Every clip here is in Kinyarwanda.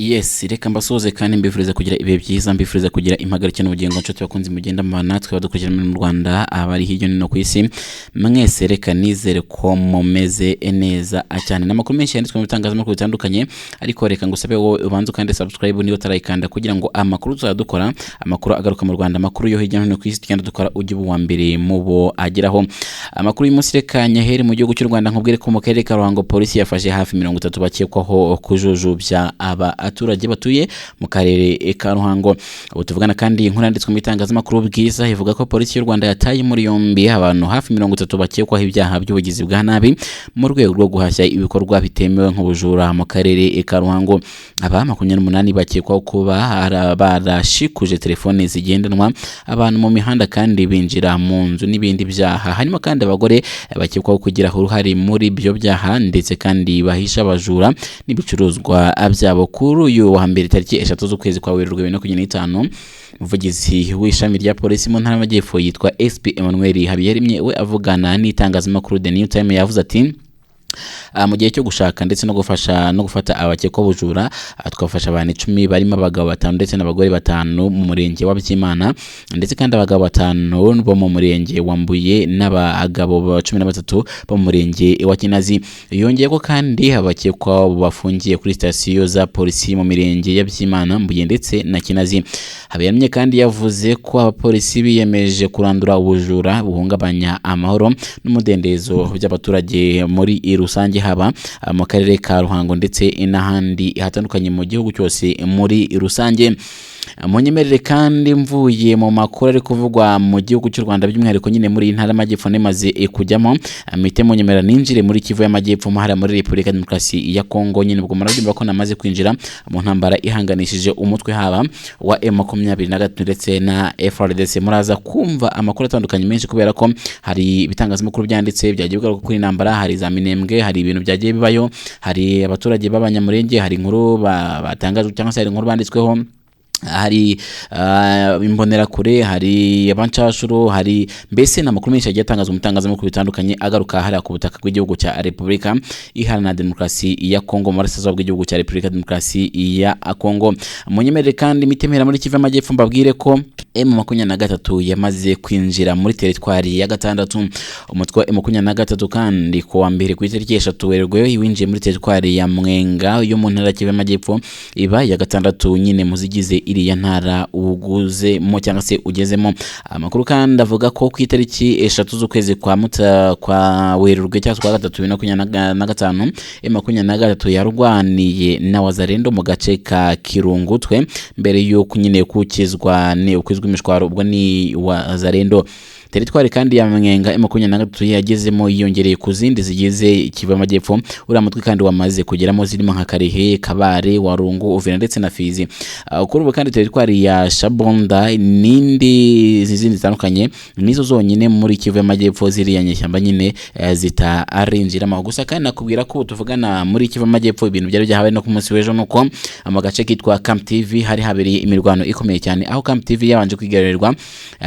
Yes, reka mbasuhuze kandi mbifuriza kugira ibihe byiza, mbifuriza kugira impagarike n'ubugingo nshuti bakunzi mugenda mu natwe badukurikira mu Rwanda, abari hirya no ku isi. Mwese reka nizere ko mumeze neza cyane. N'amakuru menshi yanditswe mu bitangazamakuru bitandukanye, ariko reka ngusabe wowe ubanze kandi subscribe niba utarayikanda kugira ngo amakuru tuzadukora, amakuru agaruka mu Rwanda, amakuru yo hirya no ku isi tugenda dukora ujye uwa mbere mu bo ageraho. Amakuru y'umunsi reka nyahere mu gihugu cy'u Rwanda, nkubwire ko mu karere ka Ruhango polisi yafashe hafi 30 bakekwaho kujujubya abaturage batuye mu karere ka Ruhango. Ubu tuvugana kandi inkuru yanditswe mu bitangazamakuru bwiza ivuga ko polisi y'u Rwanda yataye muri yombi abantu hafi 30 bakekwaho ibyaha by'ubugizi bwa nabi mu rwego rwo guhashya ibikorwa bitemewe nk'ubujura mu karere ka Ruhango. Aba 28 bakekwaho kuba barashikuje telefone zigendanwa abantu mu mihanda kandi binjira mu nzu n'ibindi byaha. Harimo kandi abagore bakekwaho kugira uruhare muri byo byaha ndetse kandi bahisha abajura n'ibicuruzwa byabo. Kuri uyu wa mbere tariki 3 z'ukwezi kwa Werurwe 2025, umuvugizi w'ishami rya polisi mu ntara y'Amajyepfo yitwa SP Emmanuel Habiyerimye we avugana n'itangazamakuru The New Time yavuze ati mu gihe cyo gushaka ndetse no gufata abakekwa bujura twafasha abantu 10 barimo abagabo 5 ndetse n'abagore 5 mu murenge wa Byimana ndetse kandi abagabo 5 bo mu murenge wa Mbuye n'abagabo 13 bo mu murenge wa Kinazi. Yongeye ko kandi abakekwa bafungiye kuri sitasiyo za polisi mu mirenge ya Byimana, Mbuye ndetse na Kinazi. Habiyamye kandi yavuze ko abapolisi biyemeje kurandura ubujura buhungabanya amahoro n'umudendezo by'abaturage muri rusange, haba mu karere ka Ruhango ndetse n'ahandi hatandukanye mu gihugu cyose muri rusange. Munyemerere kandi mvuye mu makuru ari kuvugwa mu gihugu cy'u Rwanda by'umwihariko nyine muri intara y'Amajyepfo nemaze kujyamo mite munyemerera ninjire muri Kivu y'Amajyepfo mahara muri Repubulika Demokarasi ya Kongo. Nyine ubwo murabyumva ko namaze kwinjira mu ntambara ihanganishije umutwe haba wa M23 ndetse na FARDC. Muraza kumva amakuru atandukanye menshi kubera ko hari ibitangazamakuru byanditse byagiye bigaruka kuri intambara, hari za Minembwe, hari ibintu byagiye bibayo, hari abaturage b'abanyamurenge, hari inkuru batangaje cyangwa se hari inkuru banditsweho, hari imbonera kure, hari abancashuro, hari mbese n'amakuru menshi yagiye atangazwa mu bitangazamakuru bitandukanye agaruka hari ku butaka bw'igihugu cya Repubulika Iharanira Demokarasi ya Kongo, mu burasirazuba bw'igihugu cya Repubulika Demokarasi ya Kongo. Munyemerere kandi mitemera muri Kivu y'Amajyepfo mbabwire ko M23 yamaze kwinjira muri teritwari ya gatandatu. Umutwe M23 kandi ku wa mbere ku itariki 3 Werurwe winjiye muri teritwari ya Mwenga yo mu ntara ya Kivu y'Amajyepfo, iba ya gatandatu nyine muzigize iriya ntara uguzemo cyangwa se ugezemo. Amakuru kandi avuga ko ku itariki 3 z'ukwezi kwa Werurwe cyangwa kwa 2025 M23 yarwaniye na Wazalendo mu gace ka Kirungutwe mbere y'uko nyine kukizwa imishwaro, ubwo ni Wazalendo. Teritwari kandi ya Mwenga M23 yagezemo yiyongereye ku zindi zigize Kivu y'Amajyepfo. Uriya mutwe kandi wamaze kugeramo zirimo nka Karehe, Kabare, Warungu, Uvira ndetse na Fizi. Kuri ubu kandi teritwari ya Shabonda n'indi zizindi zitandukanye nizo zonyine muri Kivu y'Amajyepfo ziriya nyeshyamba nyine zitarinjiramo. Gusa kandi nakubwira ko tuvugana muri Kivu y'Amajyepfo ibintu byari byahabaye no ku munsi w'ejo, nuko mu gace kitwa Camp TV hari habereye imirwano ikomeye cyane, aho Camp TV yabanje kwigarurwa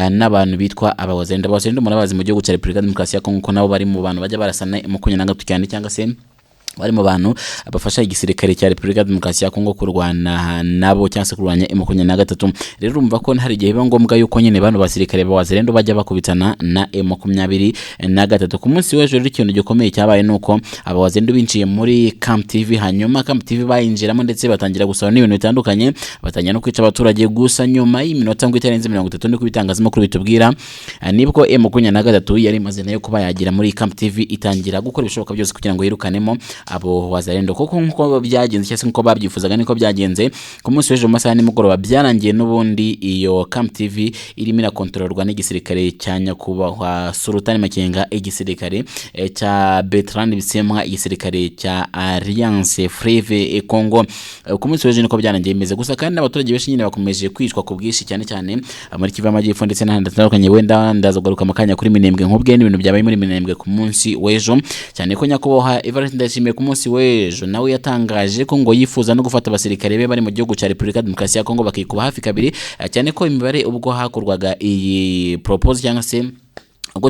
n'abantu bitwa Abazalendo murabazi mu gihugu cya Repubulika Demokarasi ya Kongo ko nabo bari mu bantu bajya barasana M23 cyane cyangwa se bari mu bantu abafasha igisirikare cya Repubulika Demokarasi ya Kongo kurwana nabo cyangwa se kurwanya M23. Rero urumva ko hari igihe biba ngombwa yuko nyine bano basirikare ba Wazalendo bajya bakubitana na M23. Ku munsi w'ejo rero ikintu gikomeye cyabaye nuko aba Wazalendo binjiye muri Camp TV, hanyuma Camp TV bayinjiramo ndetse batangira gusaba n'ibintu bitandukanye, batangira no kwica abaturage. Gusa nyuma y'iminota ngo itarenze 30 ndi kubitangazamakuru bitubwira nibwo M23 yari maze nayo kuba yagira muri Camp TV itangira gukora ibishoboka byose kugira ngo yirukanemo abo Wazalendo. Koko nkuko byagenze cyangwa se nkuko babyifuzaga niko byagenze. Ku munsi w'ejo mu masaha nimugoroba byarangiye n'ubundi iyo Camp TV irimo irakontororwa n'igisirikare cya nyakubahwa Sultan Makenga, igisirikare cya Bertrand Bisimwa, igisirikare cya Alliance Fleuve Congo. Ku munsi w'ejo niko byarangiye bimeze. Gusa kandi abaturage benshi nyine bakomeje kwicwa ku bwishi cyane cyane muri Kivu y'Amajyepfo ndetse n'ahandi hatandukanye. Wenda ndaza kugaruka mu kanya kuri Minembwe nkubwe n'ibintu byabaye muri Minembwe ku munsi w'ejo, cyane ko nyakubahwa Evariste Ndayishimiye ku munsi w'ejo nawe yatangaje ko ngo yifuza no gufata abasirikare be bari mu gihugu cya Repubulika Demokarasi ya Kongo bakikuba hafi kabiri, cyane ko imibare ubwo hakorwaga iyi propose cyangwa se ubwo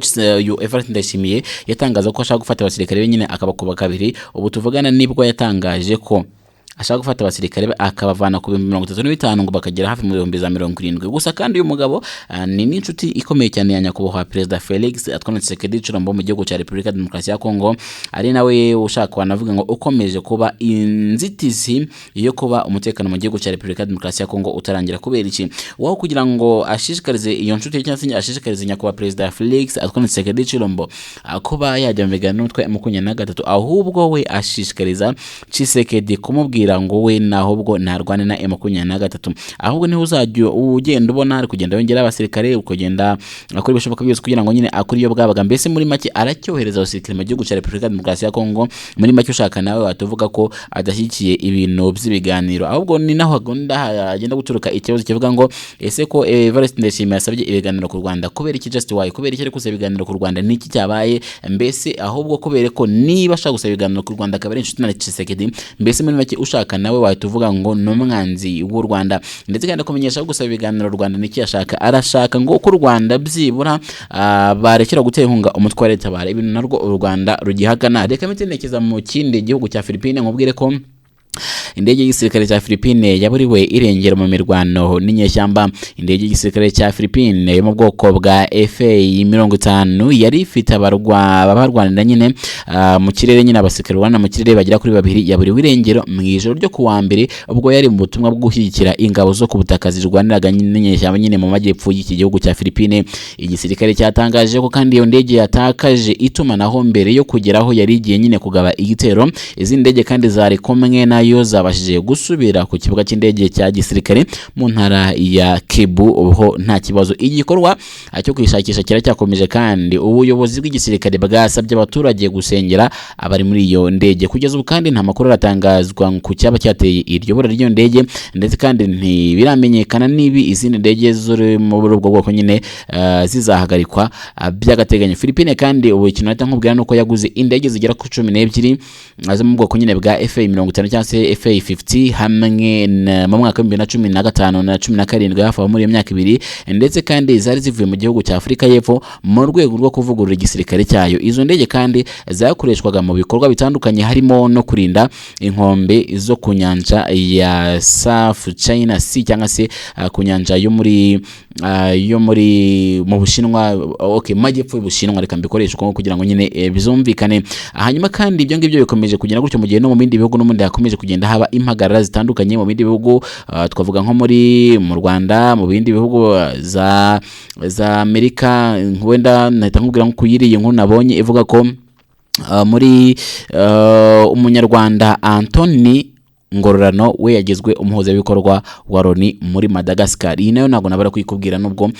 Evariste Ndayishimiye yatangaza ko ashaka gufata abasirikare be nyine akabakuba kabiri. Ubu tuvugana nibwo yatangaje ko ashaka gufata abasirikare be akabavana ku 35 ngo bakagera hafi mu 70. Gusa kandi uyu mugabo ni n'inshuti ikomeye cyane ya nyakubahwa Perezida Felix Antoine Tshisekedi Tshilombo mu gihugu cya Repubulika ya Demokarasi ya Kongo, ari nawe ushaka wanavuga ngo ukomeje kuba inzitizi yo kuba umutekano mu gihugu cya Repubulika ya Demokarasi ya Kongo utarangira. Kubera iki? Waho kugira ngo ashishikarize iyo nshuti cyangwa se ashishikarize nyakubahwa Perezida Felix Antoine Tshisekedi Tshilombo kuba yajya mu biganiro n'umutwe M23, ahubwo we ashishikariza Tshisekedi kumubwira ngo we nahubwo narwane na M23, ahubwo niho uzajya ugenda ubona ari kugenda yongera abasirikare, ukagenda akora ibishoboka byose kugira ngo nyine akuri iyo bwabaga. Mbese muri make aracyohereza abasirikare mu gihugu cya Repubulika ya Demokarasi ya Kongo. Muri make ushaka nawe watuvuga ko adashyigikiye ibintu by'ibiganiro, ahubwo ni naho agenda guturuka ikibazo kivuga ngo ese ko Evariste Ndayishimiye yasabye ibiganiro ku Rwanda, kubera iki just why, kubera iki ari gusaba ibiganiro ku Rwanda, niki cyabaye? Mbese ahubwo kubera ko niba ashaka gusaba ibiganiro ku Rwanda akaba ari inshuti na Tshisekedi, mbese muri make ushaka nawe watuvuga ngo n'umwanzi w'u Rwanda. Ndetse kandi kumenyesha gusaba ibiganiro u Rwanda niki yashaka, arashaka ngo ku Rwanda byibura barekera gutera inkunga umutwe wa leta bare, ibintu narwo u Rwanda rugihakana. Reka mitenekeza mu kindi gihugu cya Philippines, nkubwire ko indege y'igisirikare cya Philippines yaburiwe irengero mu mirwano n'inyeshyamba. Indege y'igisirikare cya Philippines yo mu bwoko bwa FA-50 yari ifite abarwanira nyine mu kirere, nyine abasirikare barwana mu kirere bagera kuri 2 yaburiwe irengero mu ijoro ryo kuwa mbere, ubwo yari mu butumwa bwo gushyigikira ingabo zo ku butaka zirwaniraga n'inyeshyamba nyine mu majyepfo y'iki gihugu cya Philippines. Igisirikare cyatangaje ko kandi iyo ndege yatakaje itumanaho mbere yo kugeraho yari igiye nyine kugaba igitero. Izi ndege kandi zari kumwe nayo zabashije gusubira ku kibuga cy'indege cya gisirikare mu ntara ya Kibu uho nta kibazo. Igikorwa cyo kwishakisha kiracyakomeje, kandi ubuyobozi bw'igisirikare bwasabye abaturage gusengera abari muri iyo ndege. Kugeza ubu kandi nta makuru aratangazwa ku cyaba cyateye iryo bura ry'iyo ndege, ndetse kandi ntibiramenyekana nibi izindi ndege zuri mu bwo bwoko nyine zizahagarikwa by'agateganyo. Philippines kandi ubu ikintu nkubwira nuko yaguze indege zigera ku 12 zo mu bwoko nyine bwa FA-50 cyangwa se FA-50 hamwe mu mwaka wa 2015 na 17 hafi muri iyo myaka 2, ndetse kandi zari zivuye mu gihugu cya Afurika y'Epfo mu rwego rwo kuvugurura igisirikare cyayo. Izo ndege kandi zakoreshwaga mu bikorwa bitandukanye, harimo no kurinda inkombe zo ku nyanja ya South China Sea cyangwa se ku nyanja yo muri mu Bushinwa, majyepfo y'Ubushinwa, reka mbikoresha kugira ngo nyine bizumvikane. Hanyuma kandi ibyo ngibyo bikomeje kugenda gutyo mu gihe no mu bindi bihugu n'umundi hakomeje kugenda haba impagarara zitandukanye mu bindi bihugu, twavuga nko mu Rwanda, mu bindi bihugu za Amerika. Wenda nahita nkubwira nko kuyiriye nkuru nabonye ivuga ko muri umunyarwanda Anthony Ngororano we yagizwe umuhuzabikorwa wa Loni muri Madagascar. Iyi nayo ntabwo nabara kwikubwira nubwo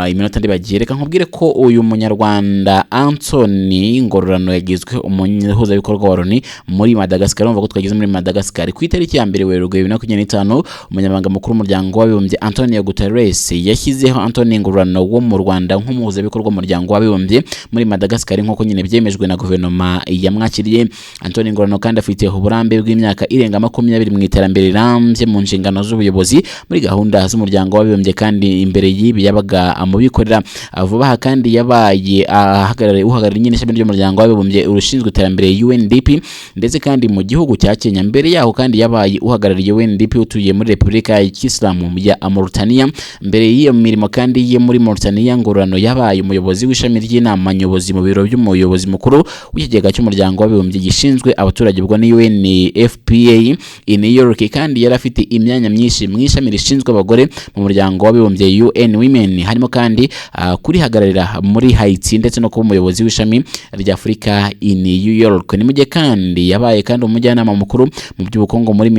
iminota ndibagiye. Reka nkubwire ko uyu munyarwanda Anthony Ngororano yagizwe umuhuzabikorwa wa Loni muri Madagascar. Urumva ko twageze muri Madagascar ku itariki ya 1 Werurwe 2025. Umunyamabanga mukuru w'umuryango w'abibumbye Antonio Guterres yashyizeho Anthony Ngororano wo mu Rwanda nk'umuhuzabikorwa w'umuryango w'abibumbye muri Madagascar, nk'uko nyine byemejwe na guverinoma yamwakiriye. Anthony Ngororano kandi afite uburambe bw'imyaka irenga 20 mu iterambere rirambye mu nshingano z'ubuyobozi muri gahunda z'umuryango w'abibumbye, kandi imbere y'ibi yabaga amubikorera. Vuba aha kandi yabaye uhagarariye nyine ishami ry'umuryango w'abibumbye urushinzwe iterambere UNDP, ndetse kandi mu gihugu cya Kenya. Mbere yaho kandi yabaye uhagarariye UNDP utuye muri Repubulika ya Kisilamu ya Mauritania. Mbere y'iyo mirimo kandi ye muri Mauritania, Ngororano yabaye umuyobozi w'ishami ry'inama nyobozi mu biro by'umuyobozi mukuru w'ikigega cy'umuryango w'abibumbye gishinzwe abaturage bwo ni UNFPA i New York, kandi yari afite imyanya myinshi mu ishami rishinzwe abagore mu muryango w'abibumbye UN Women, harimo kandi kurihagararira muri Haiti ndetse no kuba umuyobozi w'ishami rya Afurika i New York. Ni mujye kandi yabaye kandi umujyanama mukuru mu by'ubukungu muri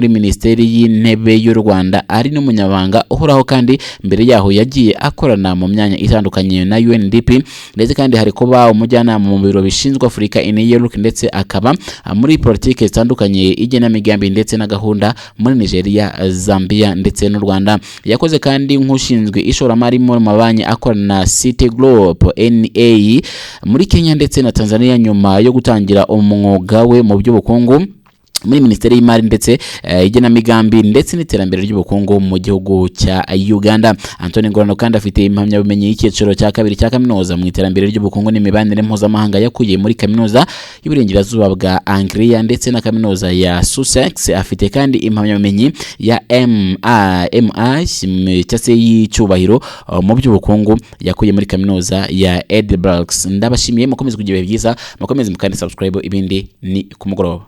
minisiteri y'intebe y'u Rwanda, ari n'umunyabanga uhoraho, kandi mbere yaho yagiye akorana mu myanya itandukanye na UNDP, ndetse kandi hari kuba umujyanama mu biro bishinzwe Afurika i New York, ndetse akaba muri politike zitandukanye igenamigambi ndetse na gahunda muri Nigeria, Zambia ndetse n'u Rwanda. Yakoze kandi nk'ushinzwe ishoramari mu mabanki akorana na City Group NA muri Kenya ndetse na Tanzania nyuma yo gutangira umwuga we mu by'ubukungu muri Minisiteri y'Imari ndetse igenamigambi ndetse n'iterambere ry'ubukungu mu gihugu cya Uganda. Anthony Ngorano kandi afite impamyabumenyi y'icyiciro cya kabiri cya kaminuza mu iterambere ry'ubukungu n'imibanire mpuzamahanga yakuye muri kaminuza y'uburengerazuba bwa Anglia ndetse na kaminuza ya Sussex. Afite kandi impamyabumenyi ya MI cyase y'icyubahiro mu by'ubukungu yakuye muri kaminuza ya Edinburgh. Ndabashimiye, mukomeze kugira ibihe byiza, mukomeze mukande subscribe, ibindi ni ku mugoroba.